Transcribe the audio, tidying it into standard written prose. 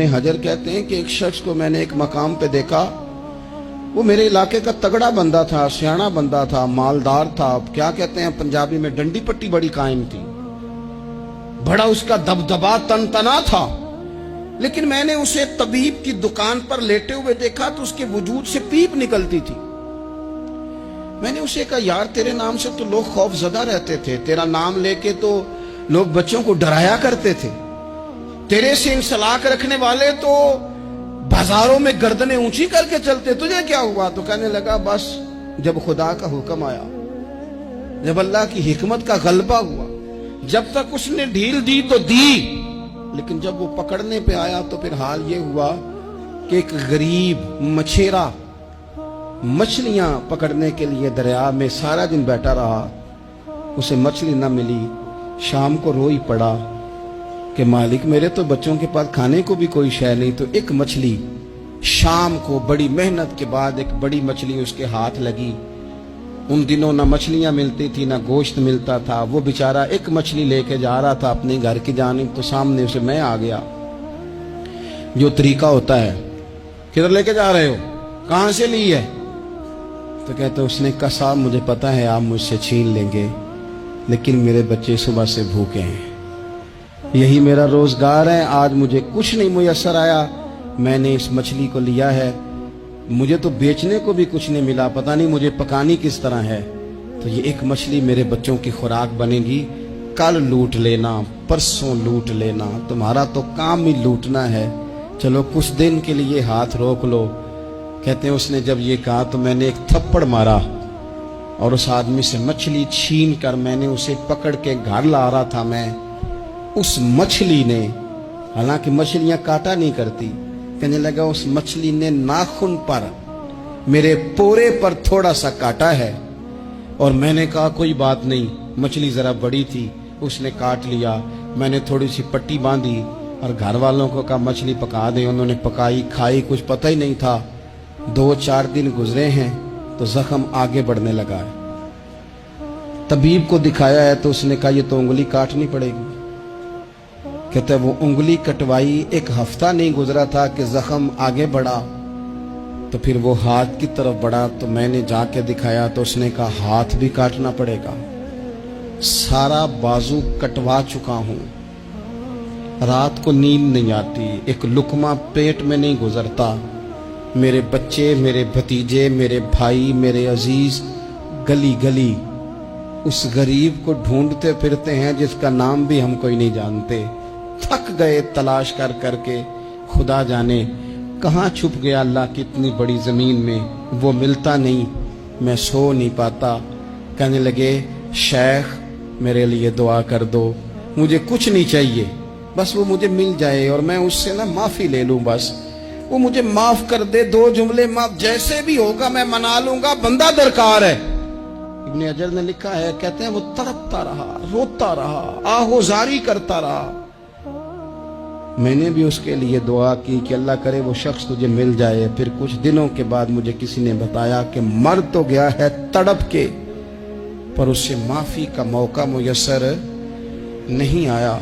हजर कहते हैं कि एक शख्स को मैंने एक मकाम पे देखा, वो मेरे इलाके का तगड़ा बंदा था, सियाना बंदा था, मालदार था। क्या कहते हैं पंजाबी में, डंडी पट्टी बड़ी कायम थी, बड़ा उसका दबदबा तनतना था। लेकिन मैंने उसे तबीब की दुकान पर लेटे हुए देखा तो उसके वजूद से पीप निकलती थी। मैंने उसे कहा, यार तेरे नाम से तो लोग खौफजदा रहते थे, तेरा नाम लेके तो लोग बच्चों को डराया करते थे, तेरे से इंसलाक रखने वाले तो बाजारों में गर्दनें ऊंची करके चलते, तुझे क्या हुआ? तो कहने लगा, बस जब खुदा का हुक्म आया, जब अल्लाह की हिकमत का गलबा हुआ, जब तक उसने ढील दी तो दी, लेकिन जब वो पकड़ने पे आया तो फिर हाल ये हुआ कि एक गरीब मछेरा मछलियां पकड़ने के लिए दरिया में सारा दिन बैठा रहा, उसे मछली न मिली। शाम को रो ही पड़ा कि मालिक, मेरे तो बच्चों के पास खाने को भी कोई शय नहीं। तो एक मछली शाम को बड़ी मेहनत के बाद एक बड़ी मछली उसके हाथ लगी। उन दिनों ना मछलियां मिलती थी ना गोश्त मिलता था। वो बेचारा एक मछली लेके जा रहा था अपने घर की जानिब, तो सामने उसे मैं आ गया। जो तरीका होता है, किधर लेके जा रहे हो, कहां से ली है? तो कहते उसने कहा, साहब मुझे पता है आप मुझसे छीन लेंगे, लेकिन मेरे बच्चे सुबह से भूखे हैं, यही मेरा रोजगार है, आज मुझे कुछ नहीं मुयस्सर आया, मैंने इस मछली को लिया है, मुझे तो बेचने को भी कुछ नहीं मिला, पता नहीं मुझे पकानी किस तरह है। तो ये एक मछली मेरे बच्चों की खुराक बनेगी, कल लूट लेना, परसों लूट लेना, तुम्हारा तो काम ही लूटना है, चलो कुछ दिन के लिए हाथ रोक लो। कहते हैं उसने जब ये कहा तो मैंने एक थप्पड़ मारा और उस आदमी से मछली छीन कर मैंने उसे पकड़ के घर ला रहा था मैं। उस मछली ने, हालांकि मछलियां काटा नहीं करती, कहने लगा उस मछली ने नाखून पर, मेरे पोरे पर थोड़ा सा काटा है। और मैंने कहा कोई बात नहीं, मछली जरा बड़ी थी, उसने काट लिया। मैंने थोड़ी सी पट्टी बांधी और घर वालों को कहा मछली पका दे, उन्होंने पकाई, खाई, कुछ पता ही नहीं था। 2-4 दिन गुजरे हैं तो जख्म आगे बढ़ने लगा है। तबीब को दिखाया है तो उसने कहा ये तो उंगली काटनी पड़ेगी। कहते वो उंगली कटवाई, 1 हफ्ता नहीं गुजरा था कि जख्म आगे बढ़ा। तो फिर वो हाथ की तरफ बढ़ा तो मैंने जाके दिखाया तो उसने कहा हाथ भी काटना पड़ेगा, सारा बाजू कटवा चुका हूं, रात को नींद नहीं आती, एक लुकमा पेट में नहीं गुजरता। मेरे बच्चे, मेरे भतीजे, मेरे भाई, मेरे अजीज गली गली उस गरीब को ढूंढते फिरते हैं जिसका नाम भी हम कोई नहीं जानते। थक गए तलाश कर करके, खुदा जाने कहाँ छुप गया अल्लाह की इतनी बड़ी जमीन में, वो मिलता नहीं, मैं सो नहीं पाता। कहने लगे शेख मेरे लिए दुआ कर दो, मुझे कुछ नहीं चाहिए, बस वो मुझे मिल जाए और मैं उससे ना माफी ले लूं, बस वो मुझे माफ कर दे, 2 जुमले माफ, जैसे भी होगा मैं मना लूंगा, बंदा दरकार है। इब्ने हजर ने लिखा है, कहते हैं वो तड़पता रहा, रोता रहा, आहोजारी करता रहा। मैंने भी उसके लिए दुआ की कि अल्लाह करे वो शख्स तुझे मिल जाए। फिर कुछ दिनों के बाद मुझे किसी ने बताया कि मर तो गया है तड़प के, पर उससे माफी का मौका मुयस्सर नहीं आया।